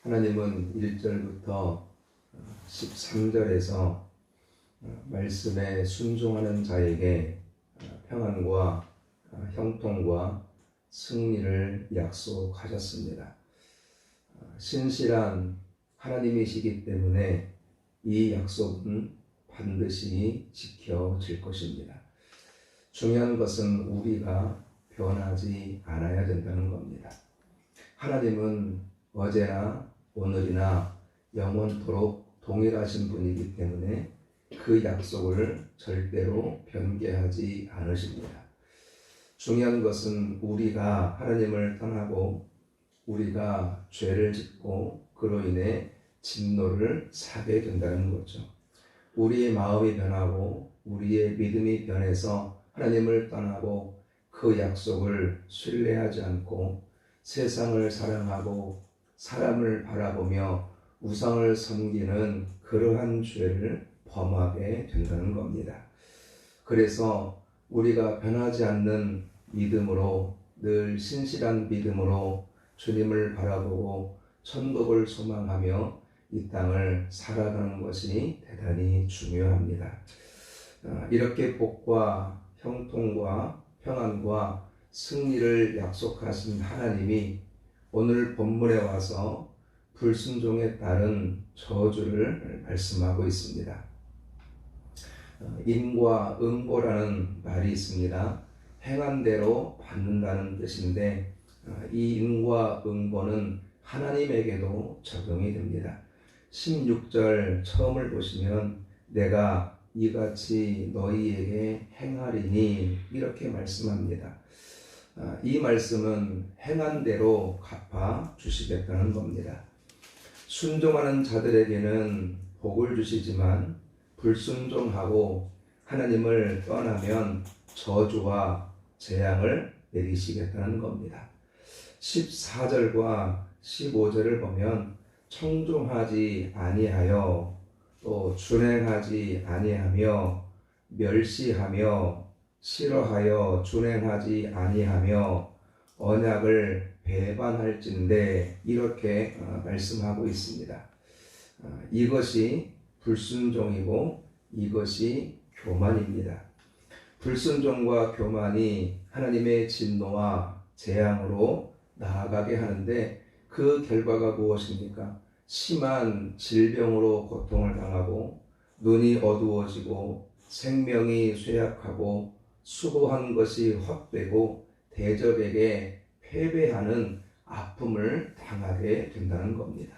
하나님은 1절부터 13절에서 말씀에 순종하는 자에게 평안과 형통과 승리를 약속하셨습니다. 신실한 하나님이시기 때문에 이 약속은 반드시 지켜질 것입니다. 중요한 것은 우리가 변하지 않아야 된다는 겁니다. 하나님은 어제나 오늘이나 영원토록 동일하신 분이기 때문에 그 약속을 절대로 변개하지 않으십니다. 중요한 것은 우리가 하나님을 떠나고 우리가 죄를 짓고 그로 인해 진노를 사게 된다는 거죠. 우리의 마음이 변하고 우리의 믿음이 변해서 하나님을 떠나고 그 약속을 신뢰하지 않고 세상을 사랑하고 사람을 바라보며 우상을 섬기는 그러한 죄를 범하게 된다는 겁니다. 그래서 우리가 변하지 않는 믿음으로 늘 신실한 믿음으로 주님을 바라보고 천국을 소망하며 이 땅을 살아가는 것이 대단히 중요합니다. 이렇게 복과 형통과 평안과 승리를 약속하신 하나님이 오늘 본문에 와서 불순종에 따른 저주를 말씀하고 있습니다. 인과 응보라는 말이 있습니다. 행한 대로 받는다는 뜻인데 이 인과 응보는 하나님에게도 적용이 됩니다. 16절 처음을 보시면 내가 이같이 너희에게 행하리니 이렇게 말씀합니다. 이 말씀은 행한 대로 갚아 주시겠다는 겁니다. 순종하는 자들에게는 복을 주시지만 불순종하고 하나님을 떠나면 저주와 재앙을 내리시겠다는 겁니다. 14절과 15절을 보면 청종하지 아니하여 또 준행하지 아니하며 멸시하며 싫어하여 준행하지 아니하며 언약을 배반할진대 이렇게 말씀하고 있습니다. 이것이 불순종이고 이것이 교만입니다. 불순종과 교만이 하나님의 진노와 재앙으로 나아가게 하는데 그 결과가 무엇입니까? 심한 질병으로 고통을 당하고 눈이 어두워지고 생명이 쇠약하고 수고한 것이 헛되고 대적에게 패배하는 아픔을 당하게 된다는 겁니다.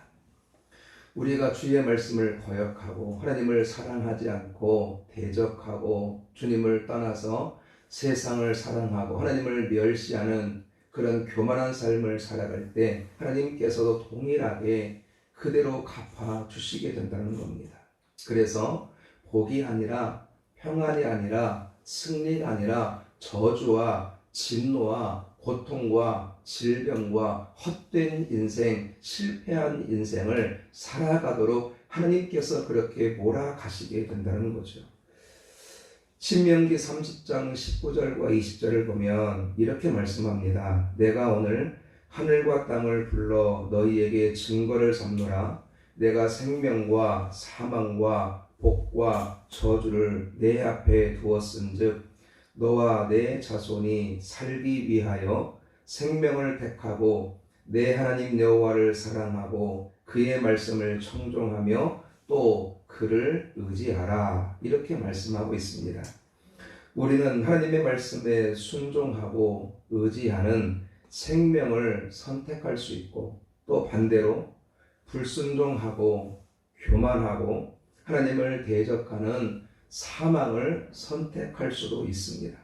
우리가 주의 말씀을 거역하고 하나님을 사랑하지 않고 대적하고 주님을 떠나서 세상을 사랑하고 하나님을 멸시하는 그런 교만한 삶을 살아갈 때 하나님께서도 동일하게 그대로 갚아 주시게 된다는 겁니다. 그래서 복이 아니라 평안이 아니라 승리가 아니라 저주와 진노와 고통과 질병과 헛된 인생, 실패한 인생을 살아가도록 하나님께서 그렇게 몰아가시게 된다는 거죠. 신명기 30장 19절과 20절을 보면 이렇게 말씀합니다. 내가 오늘 하늘과 땅을 불러 너희에게 증거를 삼노라. 내가 생명과 사망과 복과 저주를 내 앞에 두었은즉 너와 내 자손이 살기 위하여 생명을 택하고 내 하나님 여호와를 사랑하고 그의 말씀을 청종하며 또 그를 의지하라 이렇게 말씀하고 있습니다. 우리는 하나님의 말씀에 순종하고 의지하는 생명을 선택할 수 있고 또 반대로 불순종하고 교만하고 하나님을 대적하는 사망을 선택할 수도 있습니다.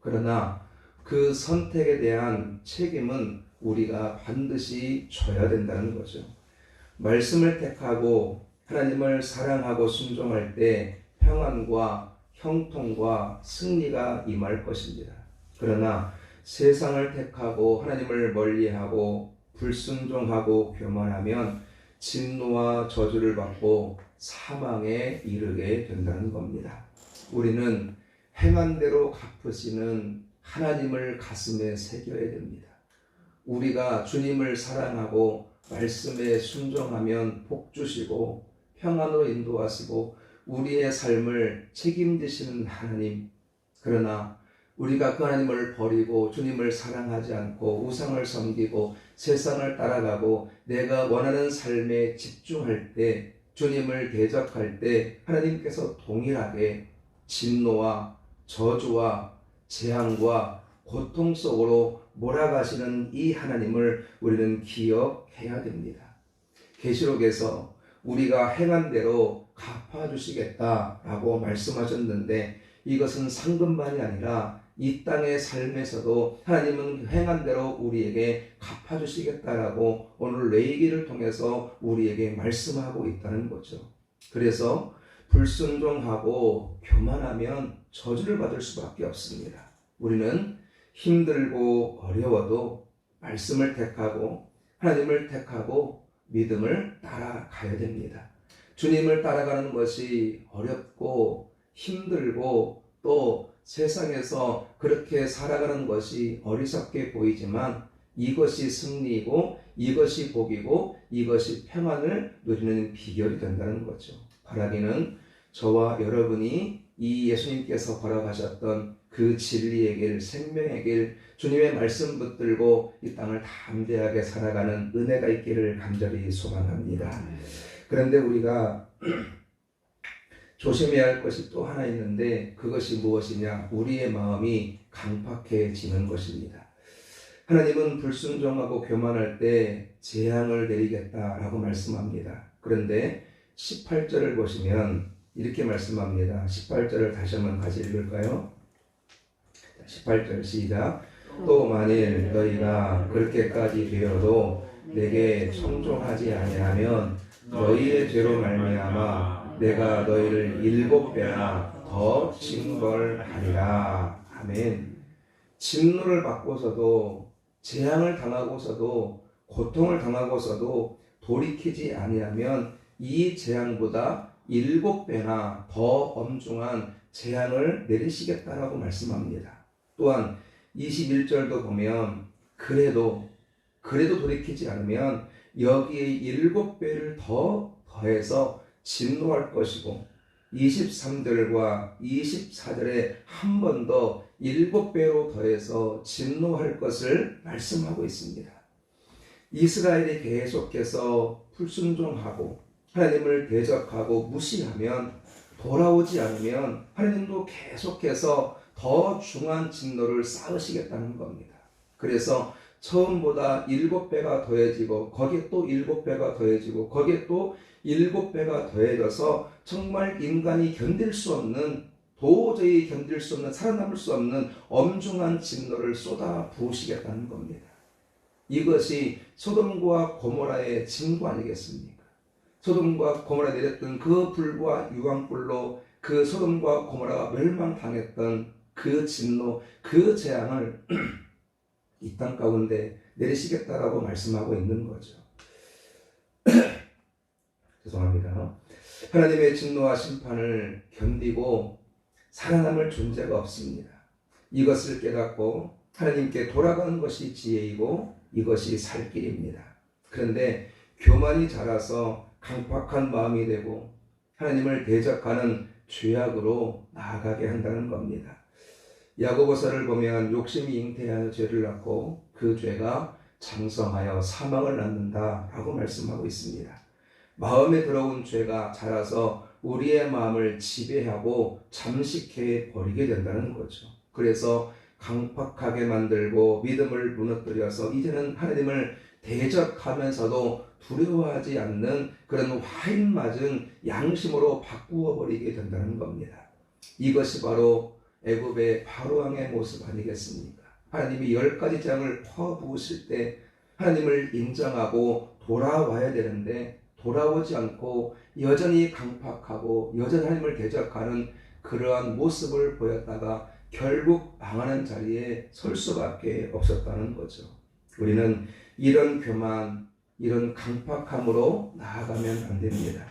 그러나 그 선택에 대한 책임은 우리가 반드시 져야 된다는 거죠. 말씀을 택하고 하나님을 사랑하고 순종할 때 평안과 형통과 승리가 임할 것입니다. 그러나 세상을 택하고 하나님을 멀리하고 불순종하고 교만하면 진노와 저주를 받고 사망에 이르게 된다는 겁니다. 우리는 행한 대로 갚으시는 하나님을 가슴에 새겨야 됩니다. 우리가 주님을 사랑하고 말씀에 순종하면 복 주시고 평안으로 인도하시고 우리의 삶을 책임지시는 하나님. 그러나 우리가 그 하나님을 버리고 주님을 사랑하지 않고 우상을 섬기고 세상을 따라가고 내가 원하는 삶에 집중할 때, 주님을 대적할 때 하나님께서 동일하게 진노와 저주와 재앙과 고통 속으로 몰아가시는 이 하나님을 우리는 기억해야 됩니다. 계시록에서 우리가 행한 대로 갚아주시겠다라고 말씀하셨는데, 이것은 상급만이 아니라 이 땅의 삶에서도 하나님은 행한 대로 우리에게 갚아주시겠다라고 오늘 레위기를 통해서 우리에게 말씀하고 있다는 거죠. 그래서 불순종하고 교만하면 저주를 받을 수밖에 없습니다. 우리는 힘들고 어려워도 말씀을 택하고 하나님을 택하고 믿음을 따라가야 됩니다. 주님을 따라가는 것이 어렵고 힘들고 또 세상에서 그렇게 살아가는 것이 어리석게 보이지만 이것이 승리이고 이것이 복이고 이것이 평안을 누리는 비결이 된다는 거죠. 바라기는 저와 여러분이 이 예수님께서 걸어가셨던 그 진리의 길, 생명의 길, 주님의 말씀 붙들고 이 땅을 담대하게 살아가는 은혜가 있기를 간절히 소망합니다. 그런데 우리가 조심해야 할 것이 또 하나 있는데, 그것이 무엇이냐? 우리의 마음이 강팍해지는 것입니다. 하나님은 불순종하고 교만할 때 재앙을 내리겠다라고 말씀합니다. 그런데 18절을 보시면 이렇게 말씀합니다. 18절을 다시 한번 같이 읽을까요? 18절 시작. 또 만일 너희가 그렇게까지 되어도 내게 청종하지 아니하면 너희의 죄로 말미암아 내가 너희를 7배나 더 징벌하리라. 아멘. 진노를 받고서도, 재앙을 당하고서도, 고통을 당하고서도 돌이키지 아니하면 이 재앙보다 7배나 더 엄중한 재앙을 내리시겠다라고 말씀합니다. 또한 21절도 보면 그래도 돌이키지 않으면 여기에 7배를 더 더해서 진노할 것이고 23절과 24절에 한 번 더 7배로 더해서 진노할 것을 말씀하고 있습니다. 이스라엘이 계속해서 불순종하고 하나님을 대적하고 무시하면, 돌아오지 않으면 하나님도 계속해서 더 중한 진노를 쌓으시겠다는 겁니다. 그래서 처음보다 7배가 더해지고 거기에 또 7배가 더해지고 거기에 또 7배가 더해져서 정말 인간이 견딜 수 없는, 도저히 견딜 수 없는, 살아남을 수 없는 엄중한 진노를 쏟아 부으시겠다는 겁니다. 이것이 소돔과 고모라의 징후 아니겠습니까? 소돔과 고모라에 내렸던 그 불과 유황불로 그 소돔과 고모라가 멸망당했던 그 진노, 그 재앙을 이 땅 가운데 내리시겠다라고 말씀하고 있는 거죠. 죄송합니다. 하나님의 진노와 심판을 견디고 살아남을 존재가 없습니다. 이것을 깨닫고 하나님께 돌아가는 것이 지혜이고 이것이 살 길입니다. 그런데 교만이 자라서 강팍한 마음이 되고 하나님을 대적하는 죄악으로 나아가게 한다는 겁니다. 야고보서를 보면 욕심이 잉태하여 죄를 낳고 그 죄가 장성하여 사망을 낳는다라고 말씀하고 있습니다. 마음에 들어온 죄가 자라서 우리의 마음을 지배하고 잠식해 버리게 된다는 거죠. 그래서 강팍하게 만들고 믿음을 무너뜨려서 이제는 하나님을 대적하면서도 두려워하지 않는 그런 와인 맞은 양심으로 바꾸어 버리게 된다는 겁니다. 이것이 바로 애굽의 바로왕의 모습 아니겠습니까? 하나님이 10가지 재앙을 퍼부으실 때 하나님을 인정하고 돌아와야 되는데 돌아오지 않고 여전히 강팍하고 여전히 하나님을 대적하는 그러한 모습을 보였다가 결국 망하는 자리에 설 수밖에 없었다는 거죠. 우리는 이런 교만, 이런 강팍함으로 나아가면 안 됩니다.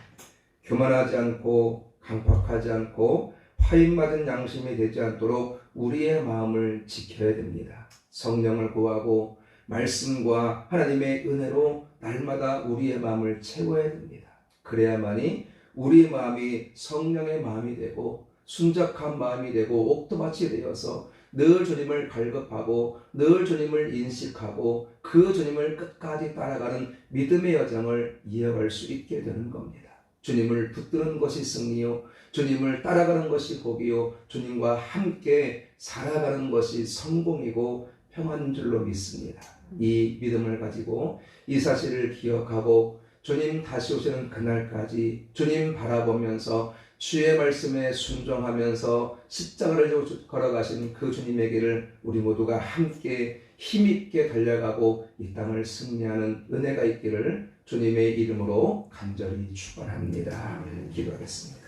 교만하지 않고 강팍하지 않고 화인 맞은 양심이 되지 않도록 우리의 마음을 지켜야 됩니다. 성령을 구하고 말씀과 하나님의 은혜로 날마다 우리의 마음을 채워야 됩니다. 그래야만이 우리 마음이 성령의 마음이 되고 순적한 마음이 되고 옥토밭이 되어서 늘 주님을 갈급하고 늘 주님을 인식하고 그 주님을 끝까지 따라가는 믿음의 여정을 이어갈 수 있게 되는 겁니다. 주님을 붙드는 것이 승리요, 주님을 따라가는 것이 복이요, 주님과 함께 살아가는 것이 성공이고 평안인 줄로 믿습니다. 이 믿음을 가지고 이 사실을 기억하고 주님 다시 오시는 그날까지 주님 바라보면서 주의 말씀에 순종하면서 십자가를 걸어가신 그 주님의 길을 우리 모두가 함께 힘있게 달려가고 이 땅을 승리하는 은혜가 있기를 주님의 이름으로 간절히 축원합니다. 기도하겠습니다.